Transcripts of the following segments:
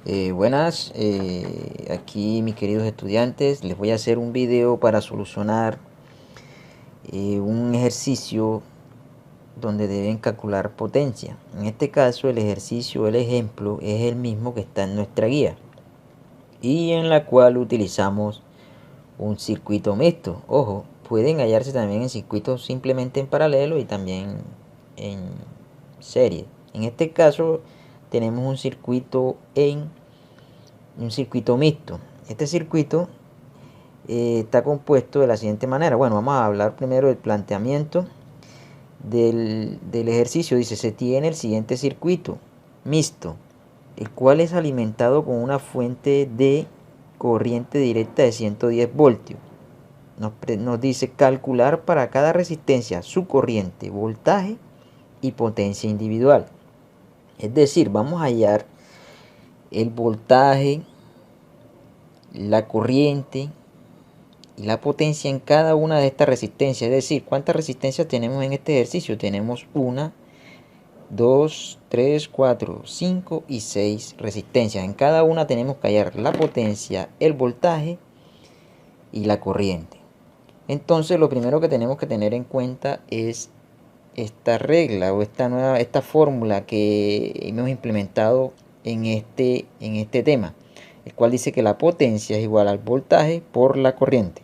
Buenas, aquí mis queridos estudiantes, les voy a hacer un video para solucionar un ejercicio donde deben calcular potencia. En este caso el ejercicio, el ejemplo es el mismo que está en nuestra guía y en la cual utilizamos un circuito mixto. Ojo, pueden hallarse también en circuitos simplemente en paralelo y también en serie. En este caso tenemos un circuito mixto. Este circuito está compuesto de la siguiente manera. Bueno, vamos a hablar primero del planteamiento del ejercicio. Dice, se tiene el siguiente circuito mixto, el cual es alimentado con una fuente de corriente directa de 110 voltios. Nos dice calcular para cada resistencia su corriente, voltaje y potencia individual. Es decir, vamos a hallar el voltaje, la corriente y la potencia en cada una de estas resistencias. Es decir, ¿cuántas resistencias tenemos en este ejercicio? Tenemos 1, 2, 3, 4, 5 y 6 resistencias. En cada una tenemos que hallar la potencia, el voltaje y la corriente. Entonces lo primero que tenemos que tener en cuenta es esta regla o esta fórmula que hemos implementado en este tema, el cual dice que la potencia es igual al voltaje por la corriente.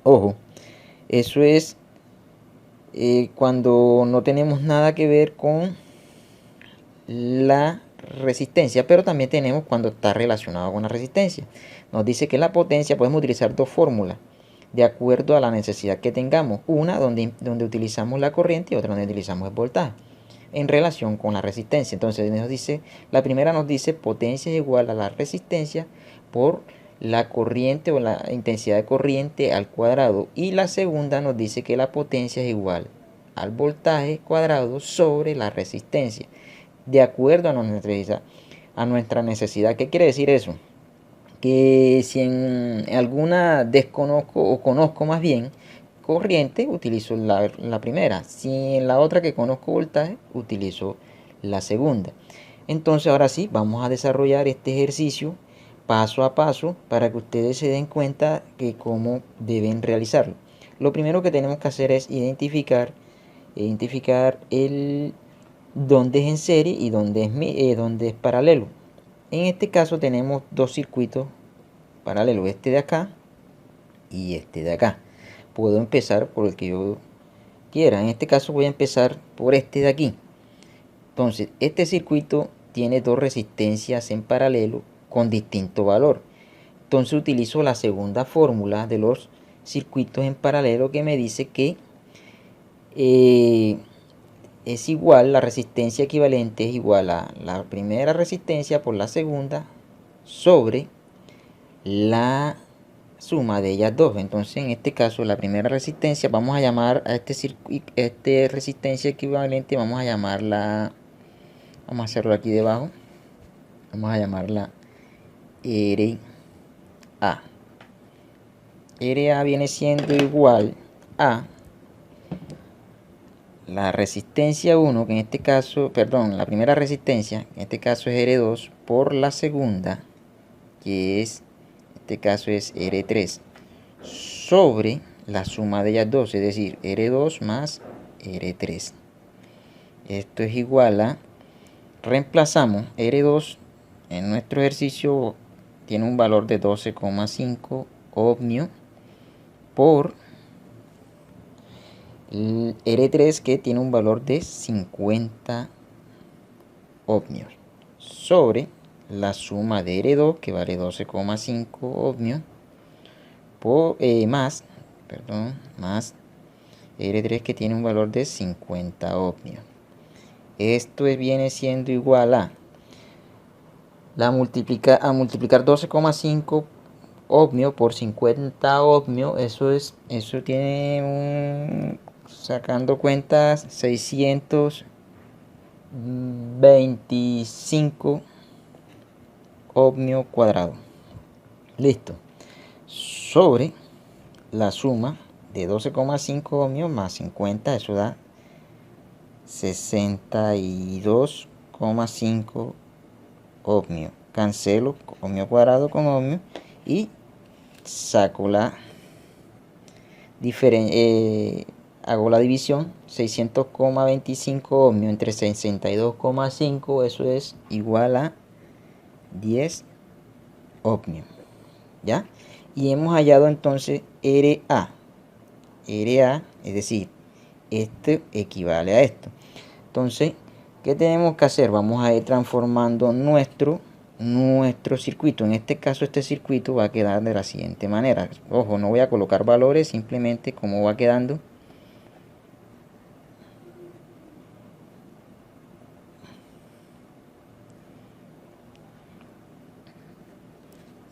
Ojo, eso es cuando no tenemos nada que ver con la resistencia, pero también tenemos cuando está relacionado con la resistencia. Nos dice que la potencia podemos utilizar dos fórmulas de acuerdo a la necesidad que tengamos. Una donde utilizamos la corriente y otra donde utilizamos el voltaje en relación con la resistencia. Entonces nos dice, la primera nos dice potencia es igual a la resistencia por la corriente o la intensidad de corriente al cuadrado, y la segunda nos dice que la potencia es igual al voltaje cuadrado sobre la resistencia de acuerdo a nuestra necesidad. ¿Qué quiere decir eso? Que si en alguna desconozco o conozco más bien corriente, utilizo la primera. Si en la otra que conozco voltaje, utilizo la segunda. Entonces ahora sí, vamos a desarrollar este ejercicio paso a paso para que ustedes se den cuenta de cómo deben realizarlo. Lo primero que tenemos que hacer es identificar el dónde es en serie y dónde es paralelo. En este caso tenemos dos circuitos paralelos, este de acá y este de acá. Puedo empezar por el que yo quiera. En este caso voy a empezar por este de aquí. Entonces, este circuito tiene dos resistencias en paralelo con distinto valor. Entonces utilizo la segunda fórmula de los circuitos en paralelo, que me dice que es igual, la resistencia equivalente es igual a la primera resistencia por la segunda sobre la suma de ellas dos. Entonces en este caso la primera resistencia, vamos a llamar a este resistencia equivalente, vamos a hacerlo aquí debajo, vamos a llamarla RA. RA viene siendo igual a la resistencia 1, que en este caso, perdón, la primera resistencia, en este caso es R2, por la segunda, que es, en este caso es R3, sobre la suma de ellas dos, es decir, R2 más R3. Esto es igual a, reemplazamos R2 en nuestro ejercicio, tiene un valor de 12,5 ohmios por el R3, que tiene un valor de 50 ohmios, sobre la suma de R2, que vale 12,5 ohmios, más R3, que tiene un valor de 50 ohmios. Esto viene siendo igual a multiplicar 12,5 ohmios por 50 ohmios. Eso tiene sacando cuentas 625 ohmios cuadrados. Listo. Sobre la suma de 12,5 ohmios más 50, eso da 62,5 ohmios. cancelo ohmio cuadrado con ohmio y saco la hago la división. 600,25 ohmios entre 62,5, eso es igual a 10 ohmios, ¿ya? Y hemos hallado entonces RA, es decir, este equivale a esto. Entonces, ¿qué tenemos que hacer? Vamos a ir transformando nuestro circuito. En este caso, este circuito va a quedar de la siguiente manera. Ojo, no voy a colocar valores, simplemente como va quedando.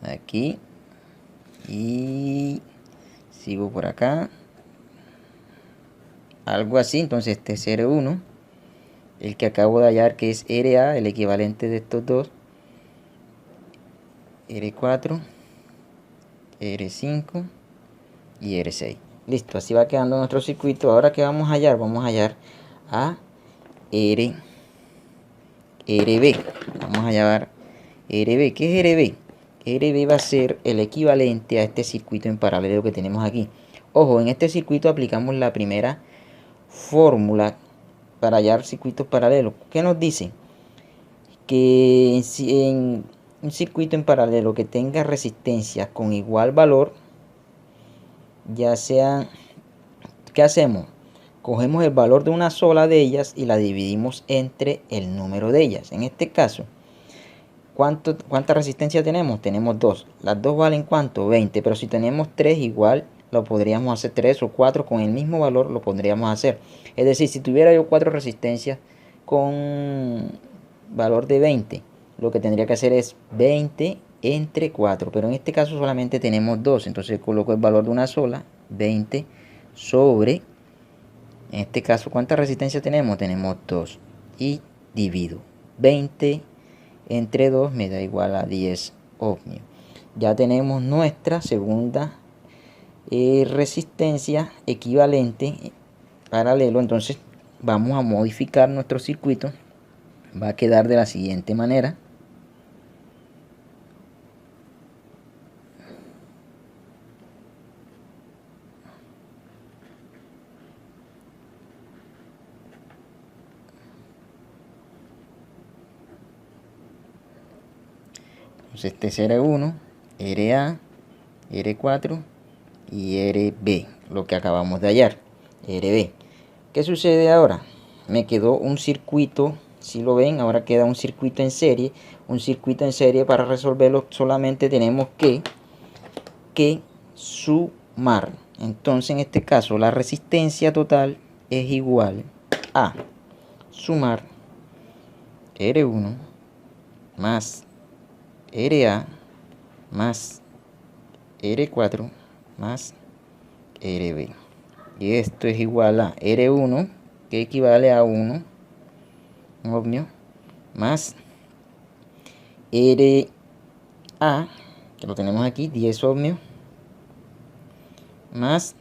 Aquí. Y sigo por acá. Algo así. Entonces este es R1. El que acabo de hallar, que es RA, el equivalente de estos dos. R4, R5 y R6. Listo, así va quedando nuestro circuito. Ahora, ¿qué vamos a hallar? Vamos a hallar a RB. Vamos a hallar RB. ¿Qué es RB? RB va a ser el equivalente a este circuito en paralelo que tenemos aquí. Ojo, en este circuito aplicamos la primera fórmula para hallar circuitos paralelos. ¿Qué nos dice? Que en un circuito en paralelo que tenga resistencias con igual valor, ya sea, ¿qué hacemos? Cogemos el valor de una sola de ellas y la dividimos entre el número de ellas. En este caso, ¿cuánta resistencia tenemos? Tenemos 2. Las dos valen ¿cuánto? 20. Pero si tenemos 3 igual, lo podríamos hacer 3 o 4 con el mismo valor, lo podríamos hacer. Es decir, si tuviera yo 4 resistencias con valor de 20, lo que tendría que hacer es 20 entre 4. Pero en este caso solamente tenemos 2. Entonces coloco el valor de una sola, 20 sobre... En este caso, ¿cuánta resistencia tenemos? Tenemos 2. Y divido. 20 entre 2 me da igual a 10 ohmios. Ya tenemos nuestra segunda resistencia equivalente paralelo. Entonces vamos a modificar nuestro circuito. Va a quedar de la siguiente manera. Entonces este es R1, RA, R4 y RB, lo que acabamos de hallar, RB. ¿Qué sucede ahora? Me quedó un circuito, si lo ven, ahora queda un circuito en serie. Un circuito en serie, para resolverlo solamente tenemos que sumar. Entonces en este caso la resistencia total es igual a sumar R1 más RA más R4 más RB. Y esto es igual a R1, que equivale a 1 ohmio, más RA, que lo tenemos aquí, 10 ohmios, más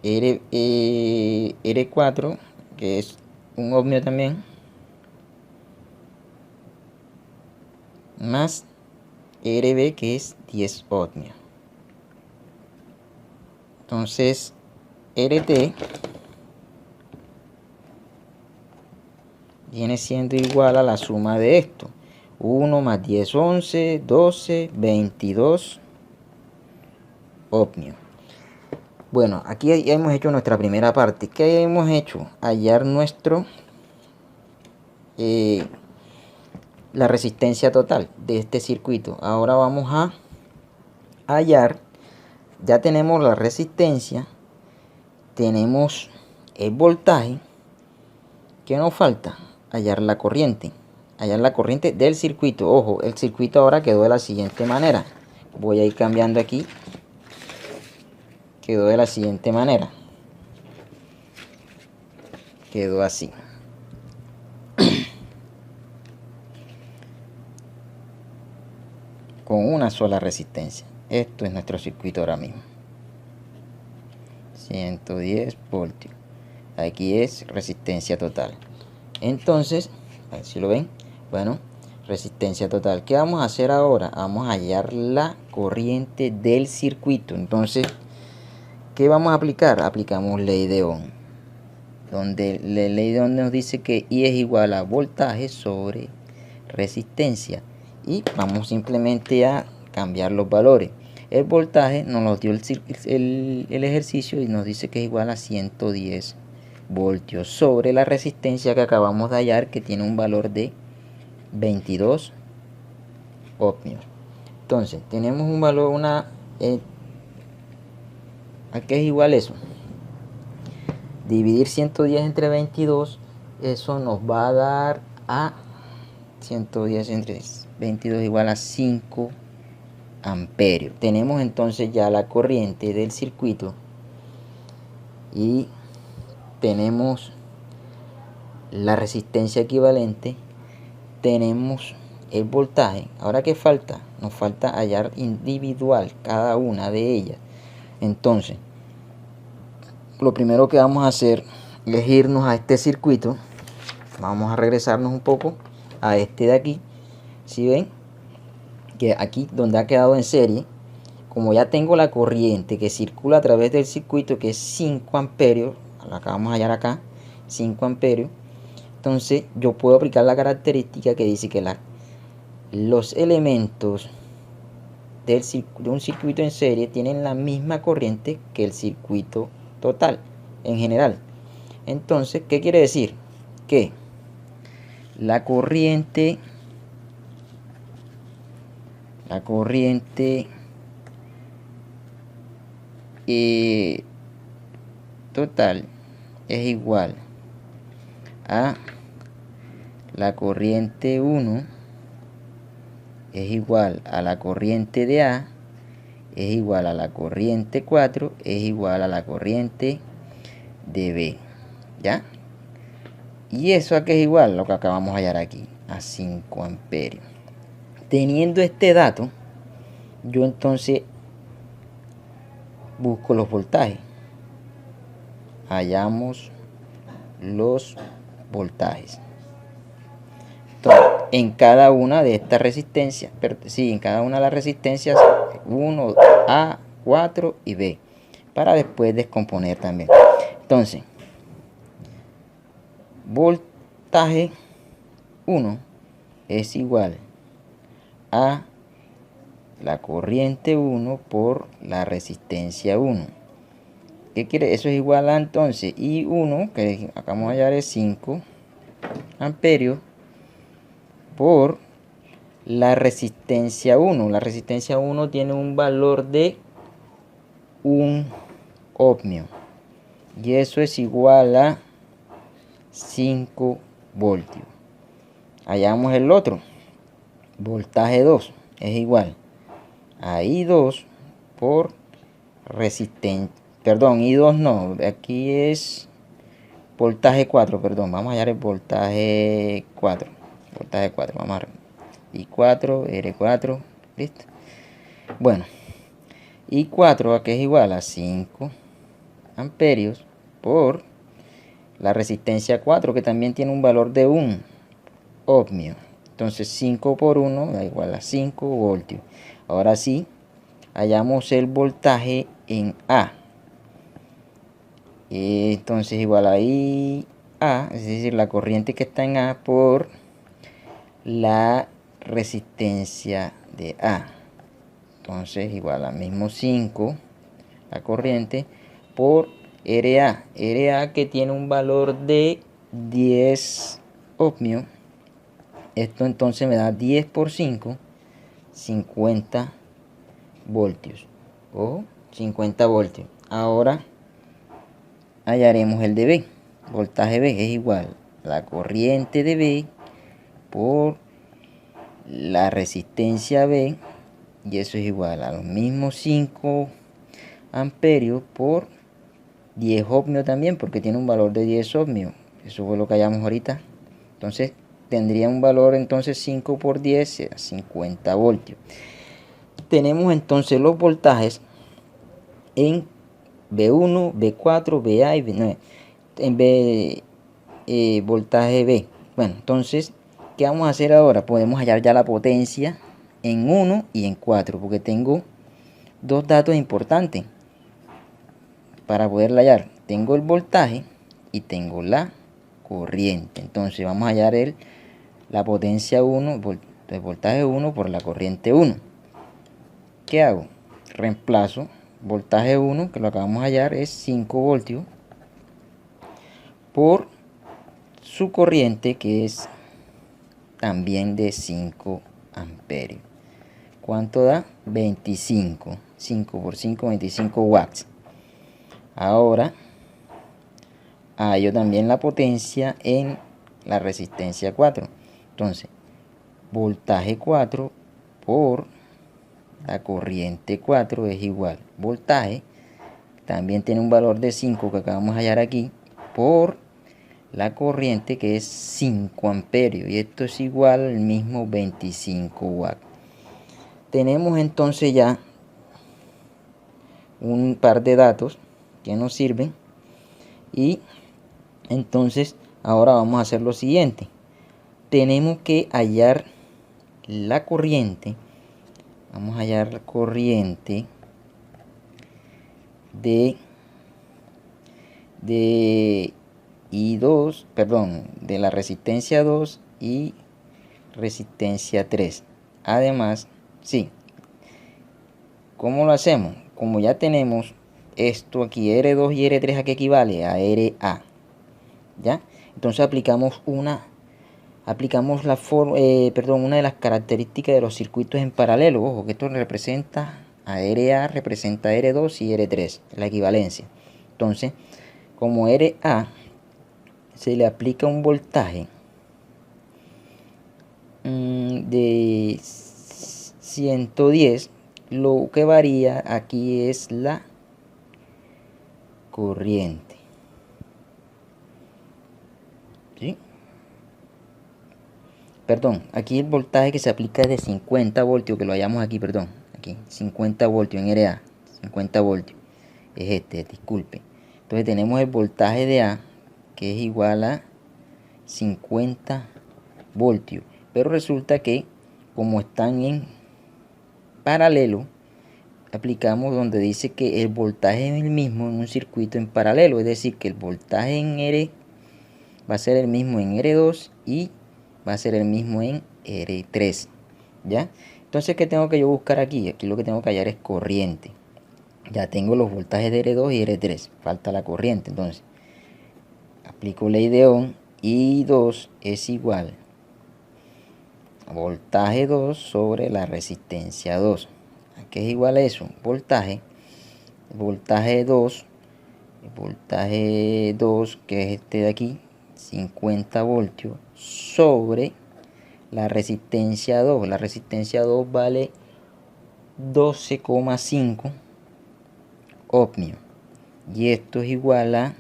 R4, que es 1 ohmio también, más RB, que es 10 ohmios. Entonces RT viene siendo igual a la suma de esto. 1 más 10, 11, 12, 22 ohmios. Bueno, aquí ya hemos hecho nuestra primera parte. ¿Qué hemos hecho? Hallar la resistencia total de este circuito. Ahora vamos a hallar, ya tenemos la resistencia, tenemos el voltaje. ¿Qué nos falta? Hallar la corriente. Hallar la corriente del circuito. Ojo, el circuito ahora quedó de la siguiente manera. Voy a ir cambiando aquí. Quedó de la siguiente manera. Quedó así. Con una sola resistencia. Esto es nuestro circuito ahora mismo. 110 voltios. Aquí es resistencia total. Entonces, a ver si lo ven. Bueno, resistencia total. ¿Qué vamos a hacer ahora? Vamos a hallar la corriente del circuito. Entonces, ¿qué vamos a aplicar? Aplicamos ley de Ohm, donde la ley de Ohm nos dice que I es igual a voltaje sobre resistencia, y vamos simplemente a cambiar los valores. El voltaje nos lo dio el ejercicio y nos dice que es igual a 110 voltios sobre la resistencia que acabamos de hallar, que tiene un valor de 22 ohmios. Entonces tenemos un valor, ¿a qué es igual eso? Dividir 110 entre 22, eso nos va a dar a 110 entre 22 igual a 5 amperios. Tenemos entonces ya la corriente del circuito y tenemos la resistencia equivalente, tenemos el voltaje. Ahora, ¿qué falta? Nos falta hallar individual cada una de ellas. Entonces, lo primero que vamos a hacer es irnos a este circuito. Vamos a regresarnos un poco a este de aquí. Si ven que aquí donde ha quedado en serie, como ya tengo la corriente que circula a través del circuito, que es 5 amperios, la acabamos de hallar acá, 5 amperios, entonces yo puedo aplicar la característica que dice que los elementos de un circuito en serie tienen la misma corriente que el circuito total en general. Entonces, ¿qué quiere decir? Que la corriente total es igual a la corriente 1 es igual a la corriente de A, es igual a la corriente 4, es igual a la corriente de B. ¿Ya? ¿Y eso a qué es igual? Lo que acabamos de hallar aquí, a 5 amperios. Teniendo este dato, yo entonces busco los voltajes. Hallamos los voltajes. Entonces, en cada una de estas resistencias, en cada una de las resistencias 1, A, 4 y B, para después descomponer también. Entonces, voltaje 1 es igual a la corriente 1 por la resistencia 1. ¿Qué quiere? Eso es igual a entonces I1, que acabamos de hallar es 5 amperios, por la resistencia 1. La resistencia 1 tiene un valor de 1 ohmio. Y eso es igual a 5 voltios. Hallamos el otro. Voltaje 2 es igual a I2 por resistencia. Perdón, I2 no. Aquí es voltaje 4. Perdón, vamos a hallar el voltaje 4. Voltaje 4. Vamos a ver. I4, R4. Listo. Bueno. I4 aquí es igual a 5 amperios por la resistencia 4, que también tiene un valor de 1 ohmio. Entonces 5 por 1 da igual a 5 voltios. Ahora sí, hallamos el voltaje en A. Entonces igual a IA, es decir, la corriente que está en A por la resistencia de A. Entonces igual a mismo 5 la corriente por RA. RA, que tiene un valor de 10 ohmios. Esto entonces me da 10 por 5, 50 voltios o 50 voltios. Ahora hallaremos el de B. Voltaje B es igual a la corriente de B por la resistencia B, y eso es igual a los mismos 5 amperios por 10 ohmios también, porque tiene un valor de 10 ohmios. Eso fue lo que hallamos ahorita. Entonces tendría un valor, entonces 5 por 10 será 50 voltios. Tenemos entonces los voltajes en B1, B4, BA y B9. En B, voltaje B. Bueno, entonces, ¿qué vamos a hacer ahora? Podemos hallar ya la potencia en 1 y en 4, porque tengo dos datos importantes para poderla hallar. Tengo el voltaje y tengo la corriente. Entonces vamos a hallar la potencia 1, el voltaje 1 por la corriente 1. ¿Qué hago? Reemplazo voltaje 1, que lo acabamos de hallar, es 5 voltios, por su corriente, que es también de 5 amperios. ¿Cuánto da? 25. 5 por 5, 25 watts. Ahora hallo también la potencia en la resistencia 4. Entonces, voltaje 4 por la corriente 4 es igual. Voltaje también tiene un valor de 5 que acabamos de hallar aquí, por la corriente, que es 5 amperios. Y esto es igual al mismo 25 watts. Tenemos entonces ya un par de datos que nos sirven. Y entonces ahora vamos a hacer lo siguiente. Tenemos que hallar la corriente. Vamos a hallar la corriente de I2, perdón, de la resistencia 2 y resistencia 3. Además, sí, ¿cómo lo hacemos? Como ya tenemos esto aquí, R2 y R3, ¿a qué equivale? A RA. ¿Ya? Entonces aplicamos una de las características de los circuitos en paralelo. Ojo, que esto representa a RA, representa a R2 y R3, la equivalencia. Entonces, como RA se le aplica un voltaje de 110, lo que varía aquí es la corriente. ¿Sí? Perdón, aquí el voltaje que se aplica es de 50 voltios, que lo hallamos aquí, perdón, aquí, 50 voltios en RA, 50 voltios, es disculpe. Entonces tenemos el voltaje de A, que es igual a 50 voltios, pero resulta que como están en paralelo, aplicamos donde dice que el voltaje es el mismo en un circuito en paralelo, es decir, que el voltaje en R va a ser el mismo en R2 y va a ser el mismo en R3, ¿ya? Entonces, ¿qué tengo que yo buscar aquí? Aquí lo que tengo que hallar es corriente. Ya tengo los voltajes de R2 y R3, falta la corriente. Entonces, aplico ley de Ohm, I2 es igual a voltaje 2 sobre la resistencia 2. ¿A qué es igual a eso? Voltaje 2, voltaje 2, que es este de aquí, 50 voltios, sobre la resistencia 2. La resistencia 2 vale 12,5 ohmios. Y esto es igual a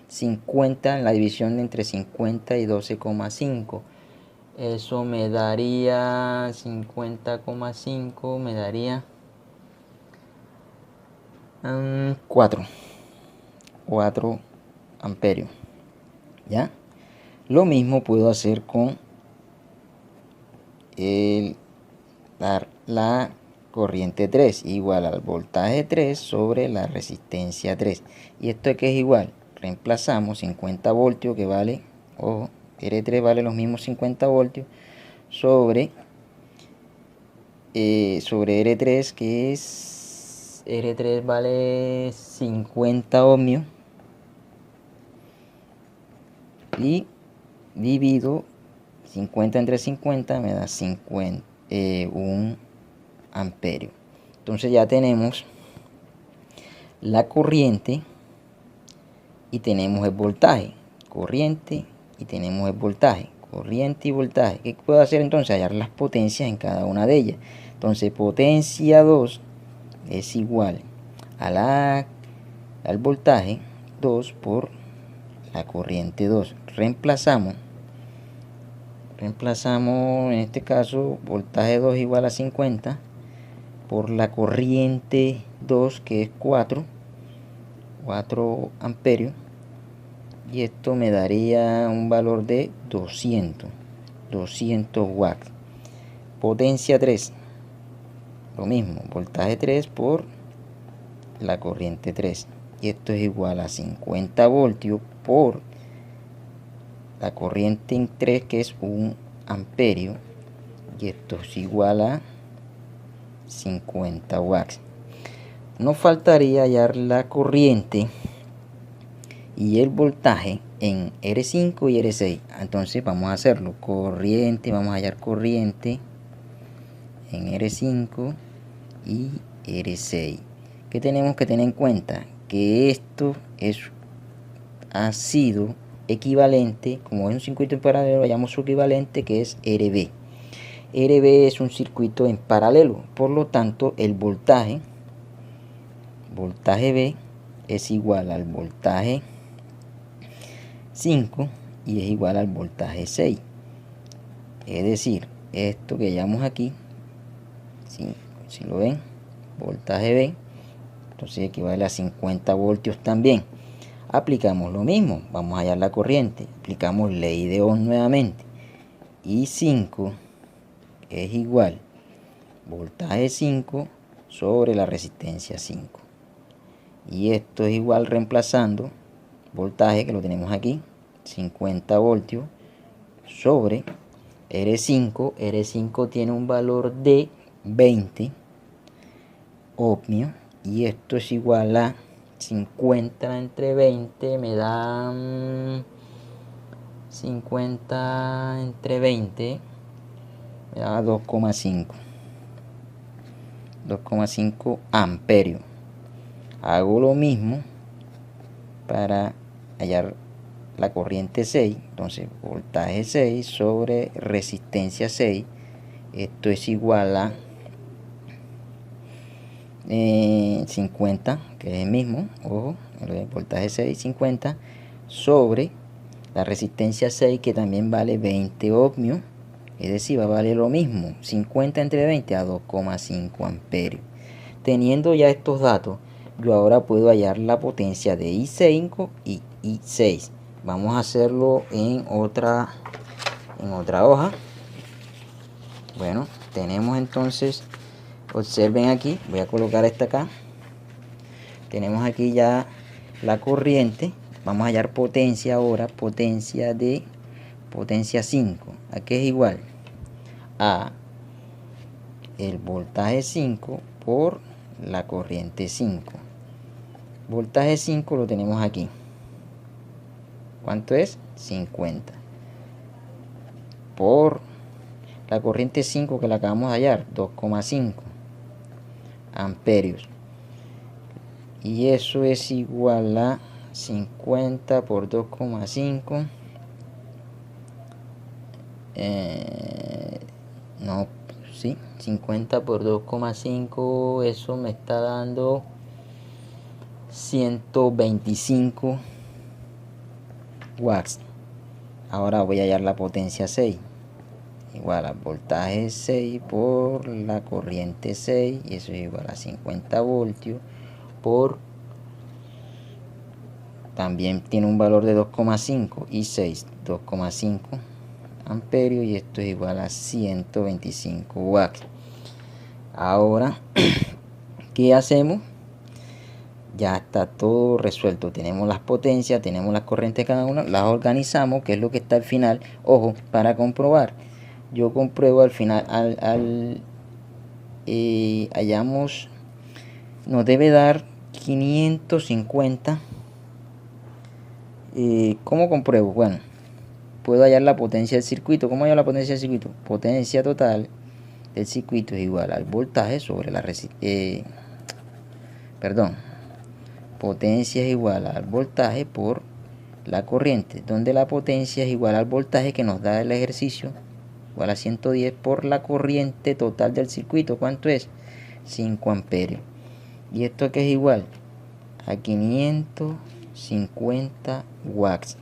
50 en la división entre 50 y 12,5. Eso me daría 50,5, me daría 4 amperios. ¿Ya? Lo mismo puedo hacer con la corriente 3, igual al voltaje 3 sobre la resistencia 3. Y esto que es igual, reemplazamos 50 voltios, que vale, ojo, R3 vale los mismos 50 voltios, sobre R3, que es, R3 vale 50 ohmios, y divido 50 entre 50, me da 1 amperio. Entonces ya tenemos la corriente y tenemos el voltaje. Corriente y tenemos el voltaje. Corriente y voltaje. ¿Qué puedo hacer entonces? Hallar las potencias en cada una de ellas. Entonces potencia 2 es igual a al voltaje 2 por la corriente 2. Reemplazamos en este caso voltaje 2 igual a 50 por la corriente 2, que es 4 amperios, y esto me daría un valor de 200. 200 watts. Potencia 3, lo mismo, voltaje 3 por la corriente 3. Y esto es igual a 50 voltios por la corriente en 3, que es 1 amperio. Y esto es igual a 50 watts. Nos faltaría hallar la corriente y el voltaje en R5 y R6. Entonces vamos a hacerlo. Corriente, vamos a hallar corriente en R5 y R6. ¿Qué tenemos que tener en cuenta? Que esto ha sido equivalente, como es un circuito en paralelo, hallamos su equivalente, que es RB. RB es un circuito en paralelo, por lo tanto el voltaje B es igual al voltaje 5 y es igual al voltaje 6. Es decir, esto que hallamos aquí, si lo ven, voltaje B, entonces equivale a 50 voltios también. Aplicamos lo mismo, vamos a hallar la corriente, aplicamos ley de Ohm nuevamente, y 5 es igual voltaje 5 sobre la resistencia 5. Y esto es igual, reemplazando voltaje, que lo tenemos aquí, 50 voltios sobre R5. R5 tiene un valor de 20 ohmios. Y esto es igual a 50 entre 20, me da 50 entre 20, me da 2,5 amperios. Hago lo mismo para hallar la corriente 6. Entonces voltaje 6 sobre resistencia 6. Esto es igual a 50, que es el mismo, ojo, el voltaje 6, 50 sobre la resistencia 6, que también vale 20 ohmios. Es decir, va a valer lo mismo, 50 entre 20 a 2,5 amperios. Teniendo ya estos datos, yo ahora puedo hallar la potencia de I5 y I6. Vamos a hacerlo en otra hoja. Bueno, tenemos entonces, observen aquí, voy a colocar esta acá. Tenemos aquí ya la corriente. Vamos a hallar potencia ahora, potencia 5. ¿A qué es igual? A el voltaje 5 por la corriente 5. Voltaje 5 lo tenemos aquí. ¿Cuánto es? 50. Por la corriente 5, que la acabamos de hallar, 2,5 amperios. Y eso es igual a 50 por 2,5. No, sí, 50 por 2,5, eso me está dando 125 watts. Ahora voy a hallar la potencia 6. Igual a voltaje 6 por la corriente 6. Y eso es igual a 50 voltios por... También tiene un valor de 2,5 y 6, 2,5 amperios. Y esto es igual a 125 watts. Ahora, ¿qué hacemos? Ya está todo resuelto. Tenemos las potencias, tenemos las corrientes cada una, las organizamos, que es lo que está al final. Ojo, para comprobar, yo compruebo al final, hallamos, nos debe dar 550. ¿Cómo compruebo? Bueno, puedo hallar la potencia del circuito. ¿Cómo hallar la potencia del circuito? Potencia total del circuito es igual al voltaje sobre la resistencia. Potencia es igual al voltaje por la corriente, donde la potencia es igual al voltaje que nos da el ejercicio, igual a 110 por la corriente total del circuito. ¿Cuánto es? 5 amperios. ¿Y esto que es igual? A 550 watts.